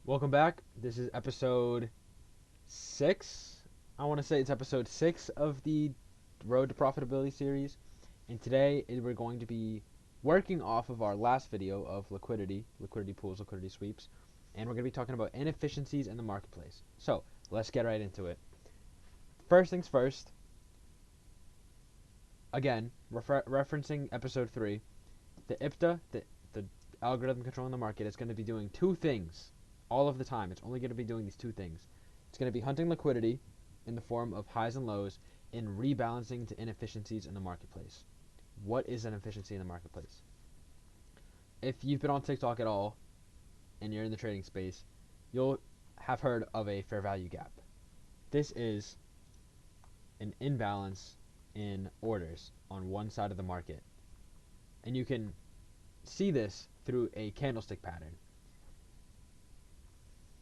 Welcome back. This is episode 6. I want to say it's episode 6 of the Road to Profitability series. And today we're going to be working off of our last video of liquidity pools, liquidity sweeps. And we're going to be talking about inefficiencies in the marketplace. So let's get right into it. First things first, again, referencing episode 3, the IPDA, the algorithm controlling the market, is going to be doing two things all of the time. It's only going to be doing these two things. It's going to be hunting liquidity in the form of highs and lows and rebalancing to inefficiencies in the marketplace. What is an efficiency in the marketplace? If you've been on TikTok at all and you're in the trading space, you'll have heard of a fair value gap. This is an imbalance in orders on one side of the market. And you can see this through a candlestick pattern.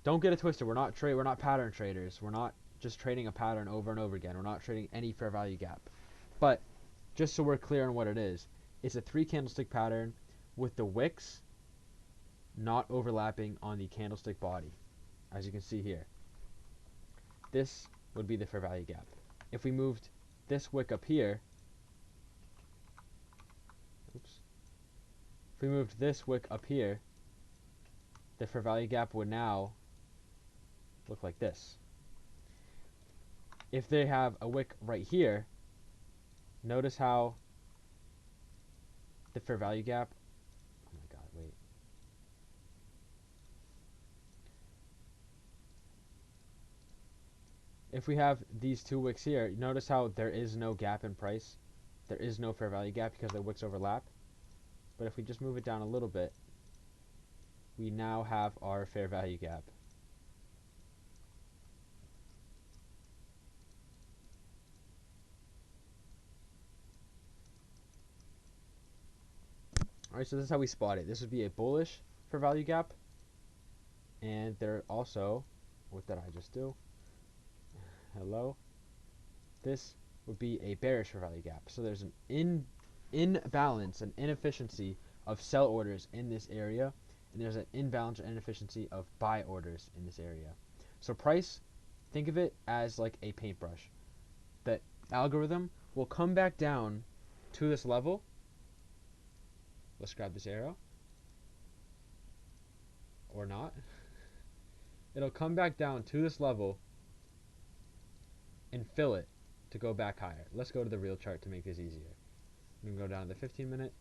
Don't get it twisted. We're not pattern traders. We're not just trading a pattern over and over again. We're not trading any fair value gap. But just so we're clear on what it is, it's a 3 candlestick pattern with the wicks not overlapping on the candlestick body, as you can see here. This would be the fair value gap. If we moved this wick up here, if we moved this wick up here, the fair value gap would now look like this. If they have a wick right here, notice how the fair value gap, oh my god, wait. If we have these two wicks here, notice how there is no gap in price. There is no fair value gap because the wicks overlap. But if we just move it down a little bit, we now have our fair value gap. Alright, so this is how we spot it. This would be a bullish fair value gap. And there also, what did I just do? Hello? This would be a bearish fair value gap. So there's an imbalance, an inefficiency of sell orders in this area, and there's an imbalance or inefficiency of buy orders in this area. So price, think of it as like a paintbrush. The algorithm will come back down to this level. Let's grab this arrow. Or not. It'll come back down to this level and fill it to go back higher. Let's go to the real chart to make this easier. I'm going to go down to the 15-minute.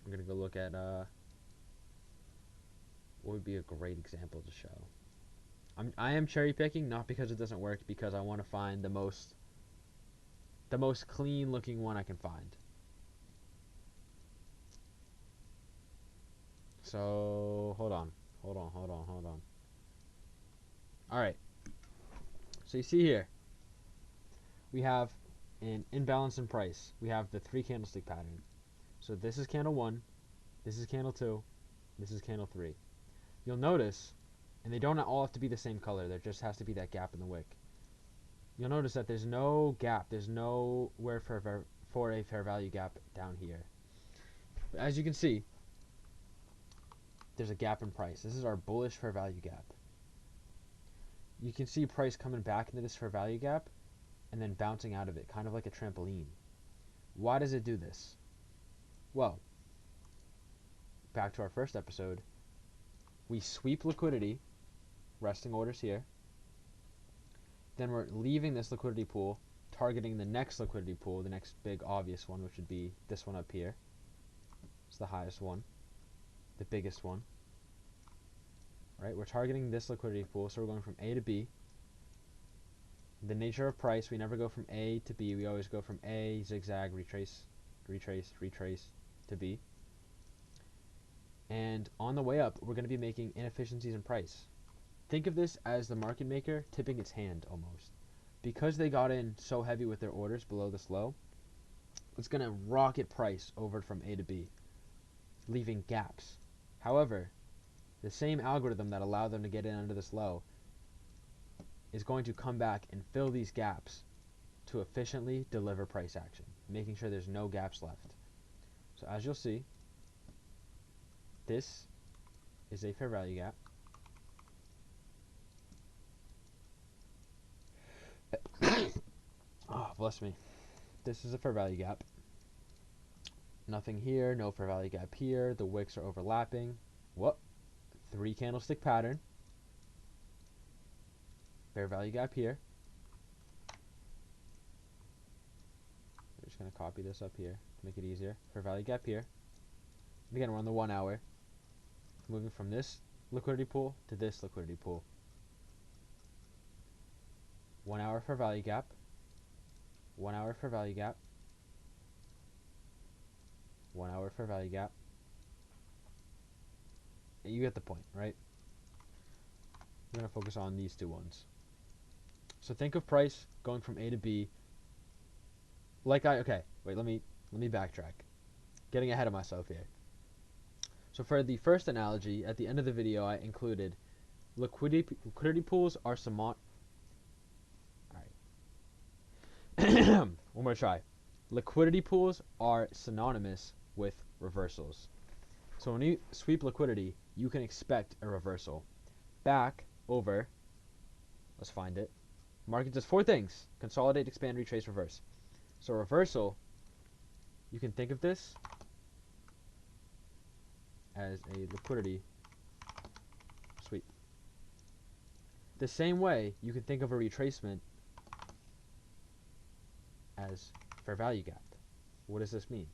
I'm going to go look at what would be a great example to show. I am cherry picking, not because it doesn't work, because I want to find the most clean looking one I can find. So hold on. Alright. So you see here, we have an imbalance in price. We have the 3 candlestick pattern. So this is candle 1, this is candle 2, this is candle 3. You'll notice, and they don't all have to be the same color, there just has to be that gap in the wick. You'll notice that there's no gap, there's nowhere for a fair value gap down here. But as you can see, there's a gap in price. This is our bullish fair value gap. You can see price coming back into this fair value gap and then bouncing out of it, kind of like a trampoline. Why does it do this? Well, back to our first episode, we sweep liquidity, resting orders here. Then we're leaving this liquidity pool, targeting the next liquidity pool, the next big obvious one, which would be this one up here. It's the highest one, the biggest one. Right? We're targeting this liquidity pool, so we're going from A to B. The nature of price, we never go from A to B. We always go from A, zigzag, retrace to B. And on the way up, we're going to be making inefficiencies in price. Think of this as the market maker tipping its hand almost. Because they got in so heavy with their orders below this low, it's going to rocket price over from A to B, leaving gaps. However, the same algorithm that allowed them to get in under this low is going to come back and fill these gaps to efficiently deliver price action, making sure there's no gaps left. So as you'll see, this is a fair value gap. bless me. This is a fair value gap. Nothing here, no fair value gap here. The wicks are overlapping. What? 3 candlestick pattern. Fair value gap here. We're just going to copy this up here to make it easier. Fair value gap here. And again, we're on the 1 hour. Moving from this liquidity pool to this liquidity pool. 1 hour fair value gap. 1 hour fair value gap. 1 hour fair value gap. You get the point, right? We're going to focus on these 2 ones. So think of price going from A to B. Okay, wait, let me backtrack. Getting ahead of myself here. So for the first analogy, at the end of the video, I included liquidity pools are Alright. One more try. Liquidity pools are synonymous with reversals. So when you sweep liquidity, you can expect a reversal. Back, over, let's find it. Market does 4 things: consolidate, expand, retrace, reverse. So reversal, you can think of this as a liquidity sweep. The same way, you can think of a retracement as fair value gap. What does this mean?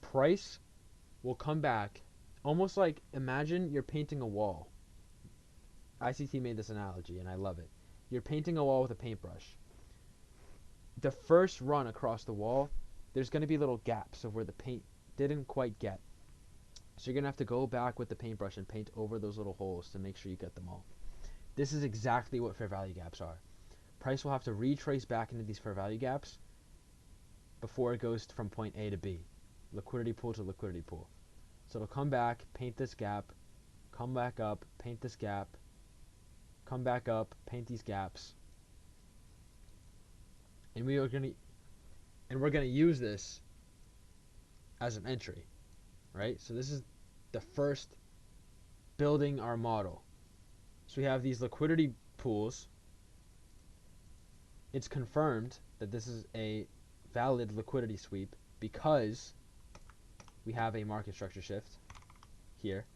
Price will come back almost like, imagine you're painting a wall. ICT made this analogy and I love it. You're painting a wall with a paintbrush. The first run across the wall, there's going to be little gaps of where the paint didn't quite get. So you're going to have to go back with the paintbrush and paint over those little holes to make sure you get them all. This is exactly what fair value gaps are. Price will have to retrace back into these fair value gaps before it goes from point A to B. Liquidity pool to liquidity pool. So it'll come back, paint this gap, come back up, paint this gap, come back up, paint these gaps. And we're going to use this as an entry, right? So this is the first building our model. So we have these liquidity pools. It's confirmed that this is a valid liquidity sweep because we have a market structure shift here.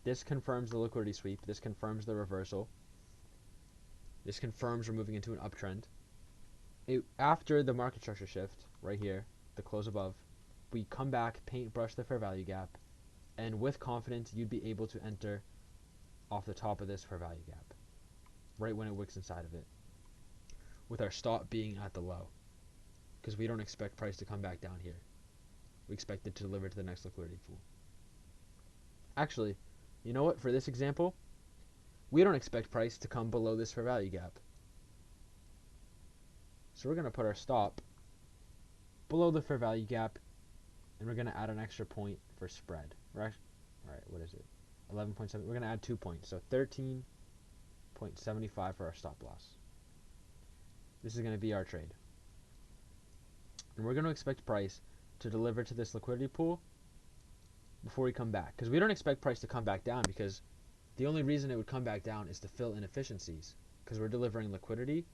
This confirms the liquidity sweep. This confirms the reversal. This confirms we're moving into an uptrend. After the market structure shift, right here, the close above, we come back, paintbrush the fair value gap, and with confidence, you'd be able to enter off the top of this fair value gap, right when it wicks inside of it, with our stop being at the low, because we don't expect price to come back down here. We expect it to deliver to the next liquidity pool. Actually, you know what? For this example, we don't expect price to come below this fair value gap. So we're going to put our stop below the fair value gap, and we're going to add an extra point for spread. Alright, what is it? 11.7. We're going to add 2 points, so 13.75 for our stop loss. This is going to be our trade. And we're going to expect price to deliver to this liquidity pool before we come back. Because we don't expect price to come back down, because the only reason it would come back down is to fill inefficiencies. Because we're delivering liquidity.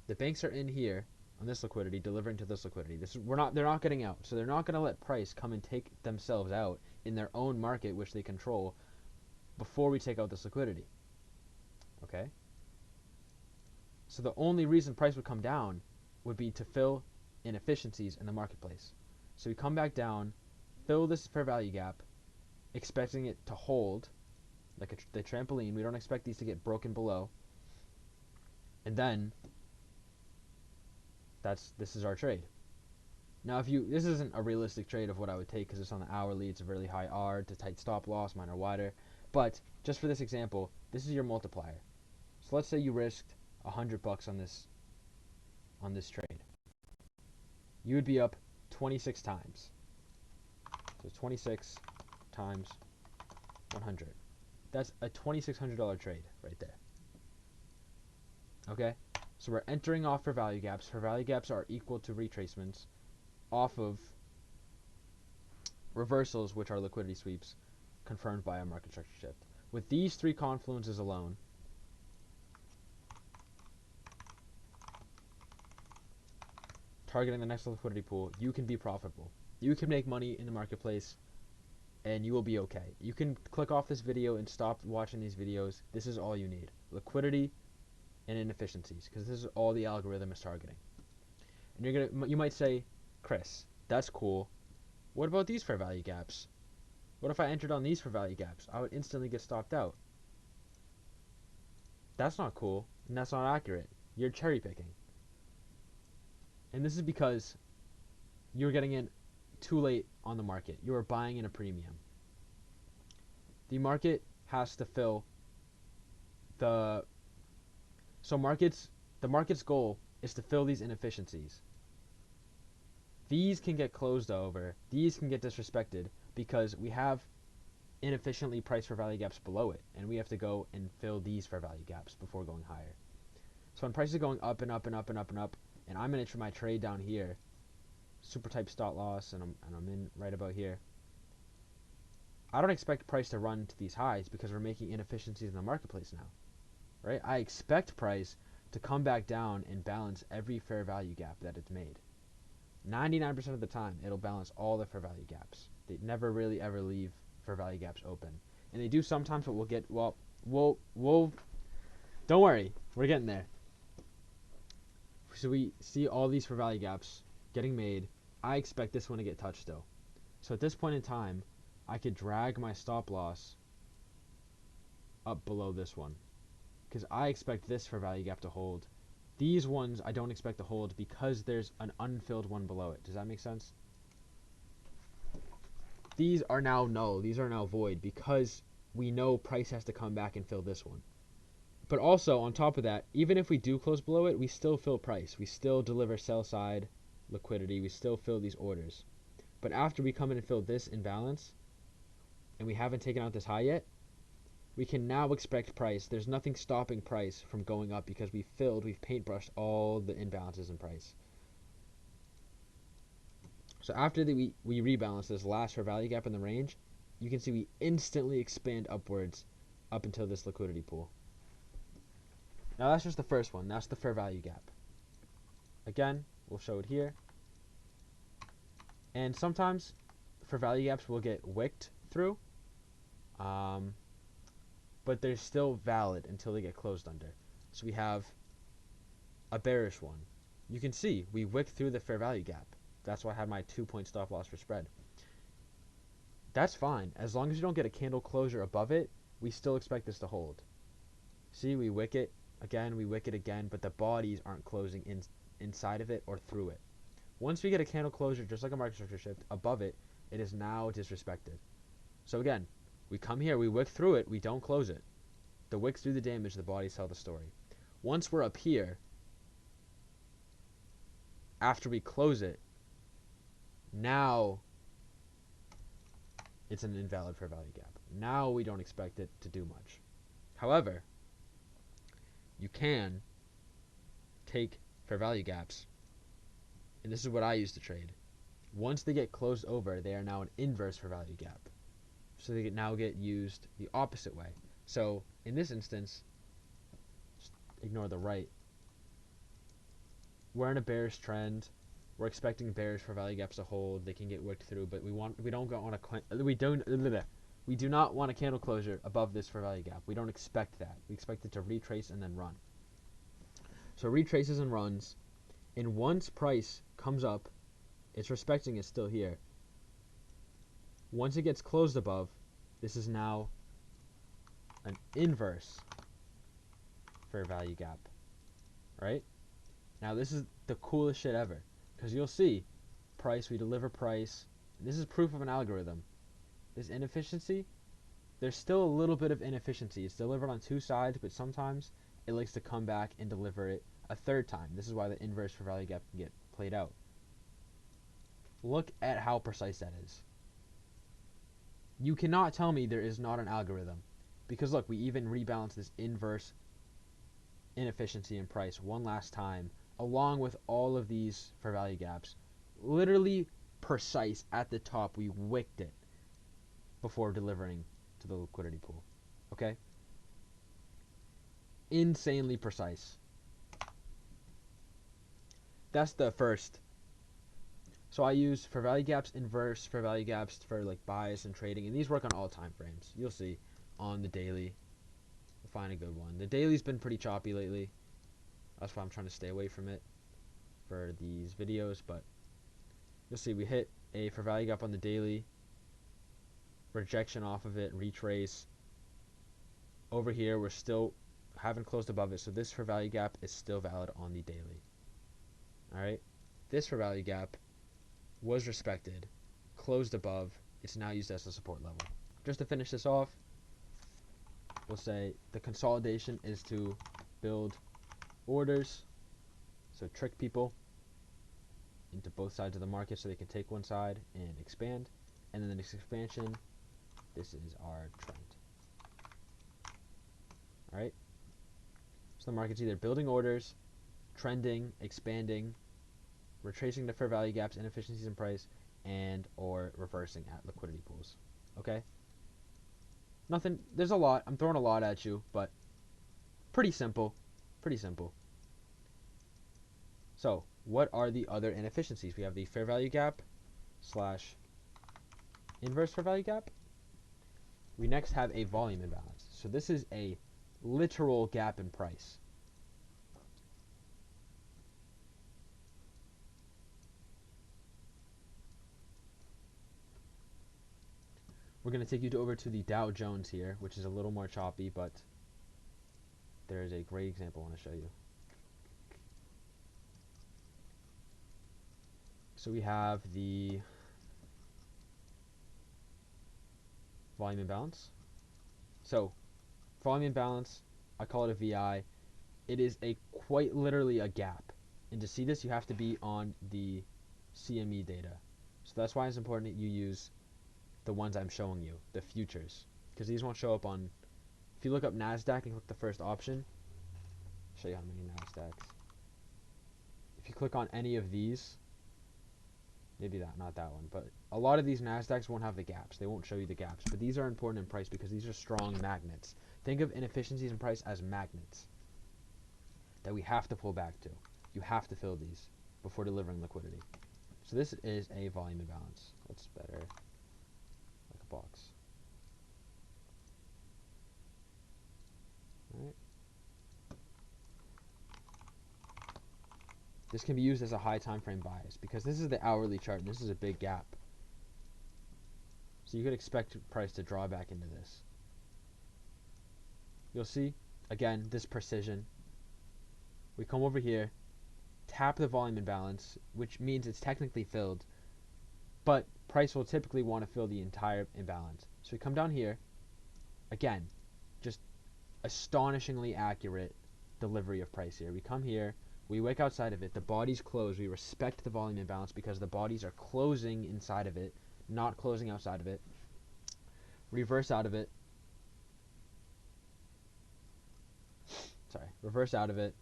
The banks are in here on this liquidity, delivering to this liquidity. They're not getting out. So they're not going to let price come and take themselves out in their own market, which they control, before we take out this liquidity. Okay? So the only reason price would come down would be to fill inefficiencies in the marketplace. So we come back down, fill this fair value gap, expecting it to hold like the trampoline. We don't expect these to get broken below. And then this is our trade. Now, this isn't a realistic trade of what I would take because it's on the hourly. It's a really high R to tight stop loss, mine are wider. But just for this example, this is your multiplier. So let's say you risked $100 on this trade. You would be up 26 times. So 26 times 100. That's a $2,600 trade right there. Okay? So we're entering off for value gaps. For value gaps are equal to retracements off of reversals, which are liquidity sweeps, confirmed by a market structure shift. With these 3 confluences alone, targeting the next liquidity pool, you can be profitable. You can make money in the marketplace and you will be okay. You can click off this video and stop watching these videos. This is all you need. Liquidity and inefficiencies, because this is all the algorithm is targeting. And you might say, Chris, that's cool. What about these fair value gaps? What if I entered on these fair value gaps? I would instantly get stopped out. That's not cool, and that's not accurate. You're cherry picking. And this is because you're getting in too late on the market. You are buying in a premium. The market has to fill the market's goal is to fill these inefficiencies. These can get closed over. These can get disrespected because we have inefficiently priced fair value gaps below it, and we have to go and fill these fair value gaps before going higher. So when prices are going up and up and up and up and up, and I'm entering my trade down here, super type stop loss, and I'm in right about here. I don't expect price to run to these highs because we're making inefficiencies in the marketplace now, right? I expect price to come back down and balance every fair value gap that it's made. 99% of the time, it'll balance all the fair value gaps. They never really ever leave fair value gaps open, and they do sometimes, but we'll don't worry, we're getting there. So we see all these fair value gaps getting made. I expect this one to get touched still. So at this point in time, I could drag my stop loss up below this one because I expect this fair value gap to hold. These ones I don't expect to hold because there's an unfilled one below it. Does that make sense? These are now null. These are now void because we know price has to come back and fill this one. But also, on top of that, even if we do close below it, we still fill price. We still deliver sell side liquidity. We still fill these orders. But after we come in and fill this imbalance, and we haven't taken out this high yet, we can now expect price. There's nothing stopping price from going up because we've paintbrushed all the imbalances in price. So after we rebalance this last fair value gap in the range, you can see we instantly expand upwards up until this liquidity pool. Now that's just the first one. That's the fair value gap. Again, we'll show it here. And sometimes fair value gaps will get wicked through, but they're still valid until they get closed under. So we have a bearish one. You can see we wicked through the fair value gap. That's why I had my 2-point stop loss for spread. That's fine. As long as you don't get a candle closure above it, we still expect this to hold. See, we wick it again, we wick it again, but the bodies aren't closing inside of it or through it. Once we get a candle closure, just like a market structure shift, above it, it is now disrespected. So again, we come here, we wick through it, we don't close it. The wicks do the damage, the bodies tell the story. Once we're up here, after we close it, now it's an invalid fair value gap. Now we don't expect it to do much. However, you can take fair value gaps, and this is what I use to trade. Once they get closed over, they are now an inverse fair value gap. So they now get used the opposite way. So in this instance, just ignore the right. We're in a bearish trend. We're expecting bearish fair value gaps to hold. They can get worked through, but we do not want a candle closure above this fair value gap. We don't expect that. We expect it to retrace and then run. So retraces and runs, and once price comes up, it's respecting it still here. Once it gets closed above, this is now an inverse fair value gap, right? Now this is the coolest shit ever, because you'll see price, we deliver price. This is proof of an algorithm. This inefficiency, there's still a little bit of inefficiency. It's delivered on two sides, but sometimes it likes to come back and deliver it a third time. This is why the inverse fair value gap can get played out. Look at how precise that is. You cannot tell me there is not an algorithm, because look, we even rebalance this inverse inefficiency in price one last time, along with all of these fair value gaps. Literally precise at the top. We wicked it before delivering to the liquidity pool. Okay? Insanely precise. That's the first So I use fair value gaps, inverse fair value gaps for like buys and trading, and these work on all time frames. You'll see on the daily. We'll find a good one. The daily's been pretty choppy lately. That's why I'm trying to stay away from it for these videos, but you'll see we hit a fair value gap on the daily, rejection off of it, retrace. Over here, we're still haven't closed above it, so this fair value gap is still valid on the daily. All right, this fair value gap was respected, closed above. It's now used as a support level. Just to finish this off, we'll say the consolidation is to build orders, so trick people into both sides of the market so they can take one side and expand, and then the next expansion, this is our trend. All right, so the market's either building orders, trending, expanding, retracing the fair value gaps, inefficiencies in price, and or reversing at liquidity pools. Okay, nothing, there's a lot, I'm throwing a lot at you, but pretty simple. So what are the other inefficiencies? We have the fair value gap slash inverse fair value gap. We next have a volume imbalance. So this is a literal gap in price. We're going to take you over to the Dow Jones here, which is a little more choppy, but there is a great example I want to show you. So we have the volume imbalance. So volume imbalance, I call it a VI. It is quite literally a gap. And to see this, you have to be on the CME data. So that's why it's important that you use the ones I'm showing you, the futures, because these won't show up on, if you look up NASDAQ and click the first option, I'll show you how many NASDAQs. If you click on any of these, maybe not that one, but a lot of these NASDAQs won't have the gaps. They won't show you the gaps, but these are important in price because these are strong magnets. Think of inefficiencies in price as magnets that we have to pull back to. You have to fill these before delivering liquidity. So this is a volume imbalance. What's better? Like a box. All right. This can be used as a high time frame bias because this is the hourly chart and this is a big gap. So you could expect price to draw back into this. You'll see, again, this precision. We come over here, tap the volume imbalance, which means it's technically filled, but price will typically want to fill the entire imbalance. So we come down here, again, just astonishingly accurate delivery of price here. We come here, we wick outside of it, the bodies close, we respect the volume imbalance because the bodies are closing inside of it, not closing outside of it. Reverse out of it. Reverse out of it,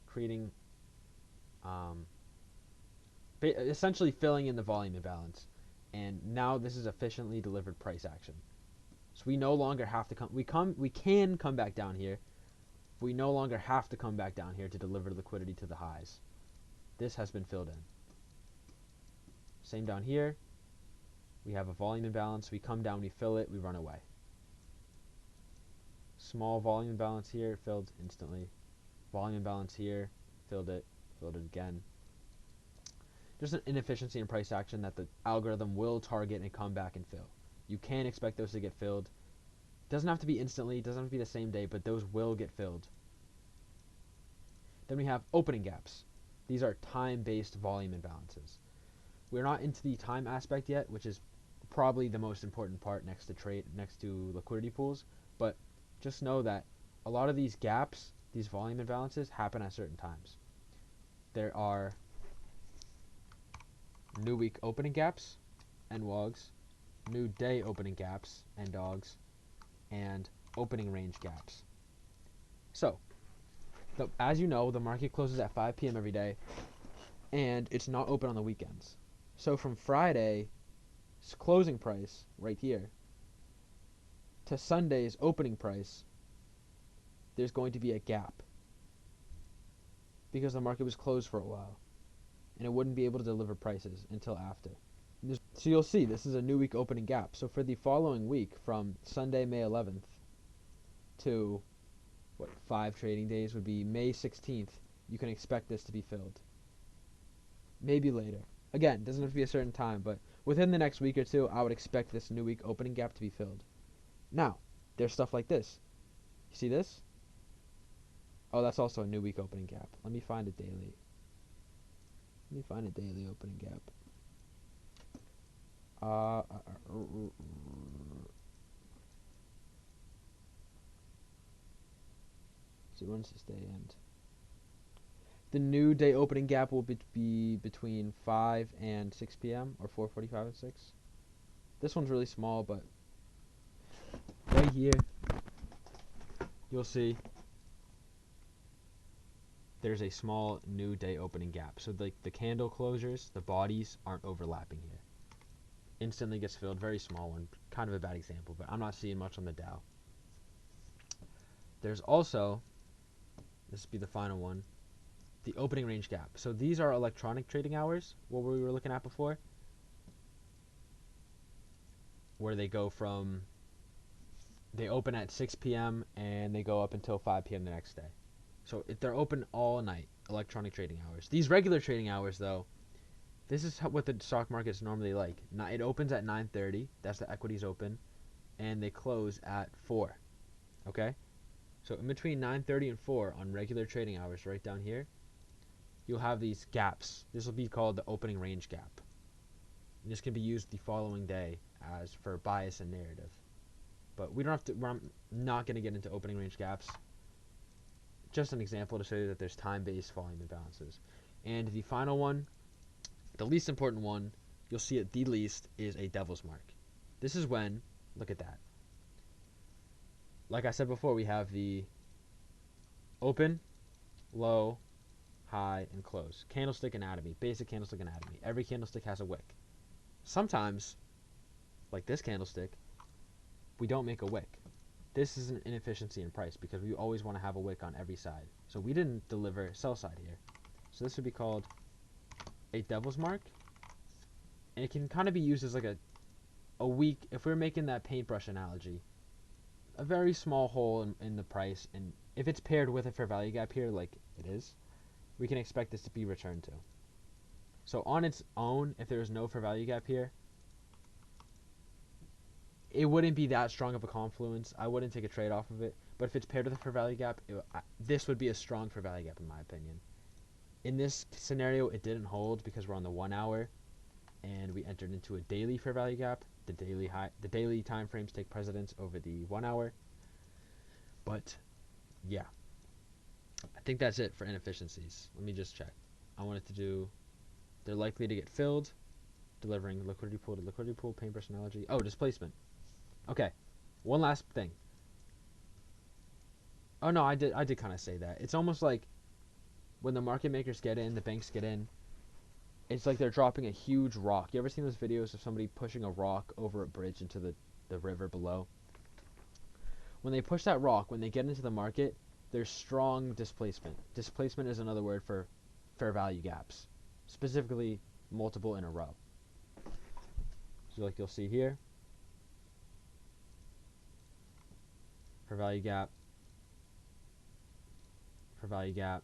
creating, essentially filling in the volume imbalance. And now this is efficiently delivered price action. So we no longer have to we can come back down here. We no longer have to come back down here to deliver liquidity to the highs. This has been filled in. Same down here. We have a volume imbalance. We come down, we fill it, we run away. Small volume imbalance here, filled instantly. Volume imbalance here, filled it again. Just an inefficiency in price action that the algorithm will target and come back and fill. You can expect those to get filled. Doesn't have to be instantly, doesn't have to be the same day, but those will get filled. Then we have opening gaps. These are time-based volume imbalances. We're not into the time aspect yet, which is probably the most important part next to liquidity pools, but just know that a lot of these gaps, these volume imbalances, happen at certain times. There are new week opening gaps, NWOGs, new day opening gaps, NDOGs, and opening range gaps. So, as you know, the market closes at 5 p.m. every day, and it's not open on the weekends. So from Friday's closing price, right here, to Sunday's opening price, there's going to be a gap because the market was closed for a while. and it wouldn't be able to deliver prices until after. So you'll see this is a new week opening gap. So for the following week, from Sunday, May 11th to 5 trading days would be May 16th, you can expect this to be filled. Maybe later. Again, doesn't have to be a certain time, but within the next week or two, I would expect this new week opening gap to be filled. Now, there's stuff like this. You see this? Oh, that's also a new week opening gap. Let me find a daily. Let me find a daily opening gap. See, when's this day end? The new day opening gap will be between 5 and 6 p.m. or 4:45 and 6. This one's really small, but right here, you'll see there's a small new day opening gap. So the candle closures, the bodies aren't overlapping here. Instantly gets filled, very small one. Kind of a bad example, but I'm not seeing much on the Dow. There's also, this would be the final one, the opening range gap. So these are electronic trading hours, what we were looking at before, where they go from, they open at 6 p.m. and they go up until 5 p.m. the next day. So if they're open all night, electronic trading hours. These regular trading hours, though, this is what the stock market's normally like. It opens at 9:30. That's the equities open, and they close at 4. Okay, so in between 9:30 and 4 on regular trading hours, right down here, you'll have these gaps. This will be called the opening range gap. And this can be used the following day as for bias and narrative. But we don't have to. I'm not going to get into opening range gaps. Just an example to show you that there's time-based volume imbalances. And the final one, the least important one, you'll see it the least, is a devil's mark. This is when, look at that. Like I said before, we have the open, low, high, and close. Candlestick anatomy, basic candlestick anatomy. Every candlestick has a wick. Sometimes, like this candlestick, we don't make a wick. This is an inefficiency in price because we always want to have a wick on every side. So we didn't deliver sell side here. So this would be called a devil's mark. And it can kind of be used as like a weak, if we're making that paintbrush analogy, a very small hole in the price. And if it's paired with a fair value gap here, like it is, we can expect this to be returned to. So on its own, if there is no fair value gap here, it wouldn't be that strong of a confluence. I wouldn't take a trade off of it. But if it's paired with a fair value gap, this would be a strong fair value gap in my opinion. In this scenario, it didn't hold because we're on the 1 hour, and we entered into a daily fair value gap. The daily time frames take precedence over the 1 hour. But yeah, I think that's it for inefficiencies. Let me just check. I wanted to do, they're likely to get filled, delivering liquidity pool to liquidity pool, paintbrush analogy. Oh, displacement. Okay, one last thing. Oh no, I did kind of say that. It's almost like when the market makers get in, the banks get in, it's like they're dropping a huge rock. You ever seen those videos of somebody pushing a rock over a bridge into the river below? When they push that rock, when they get into the market, there's strong displacement. Displacement is another word for fair value gaps, specifically multiple in a row. So like you'll see here, fair value gap, fair value gap.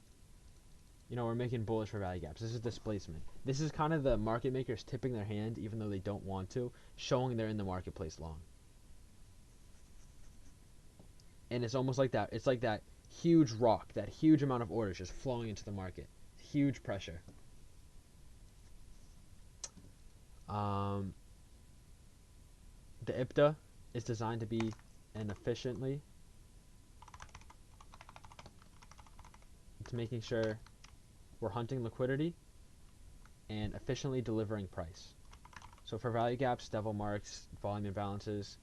You know, we're making bullish fair value gaps. This is displacement. This is kind of the market makers tipping their hand, even though they don't want to, showing they're in the marketplace long. And it's almost like that. It's like that huge rock, that huge amount of orders just flowing into the market. Huge pressure. The IPDA is designed to be efficiently. It's making sure we're hunting liquidity and efficiently delivering price. So for value gaps, devil marks, volume imbalances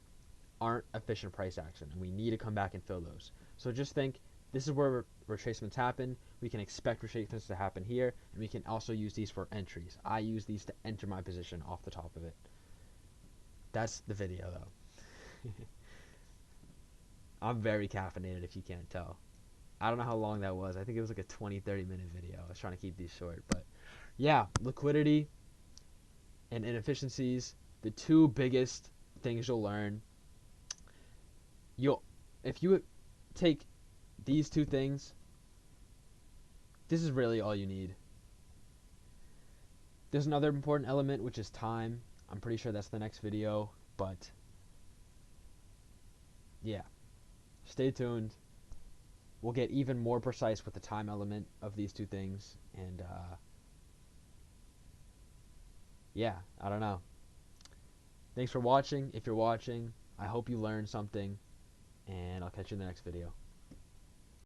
aren't efficient price action, and we need to come back and fill those. So just think, this is where retracements happen. We can expect retracements to happen here, and we can also use these for entries. I use these to enter my position off the top of it. That's the video, though. I'm very caffeinated, if you can't tell. I don't know how long that was. I think it was like a 20-30 minute video. I was trying to keep these short, but yeah, liquidity and inefficiencies, the two biggest things you'll learn. If you take these two things, this is really all you need. There's another important element, which is time. I'm pretty sure that's the next video, but yeah, stay tuned. We'll get even more precise with the time element of these two things, and yeah, I don't know. Thanks for watching. If you're watching, I hope you learned something, and I'll catch you in the next video.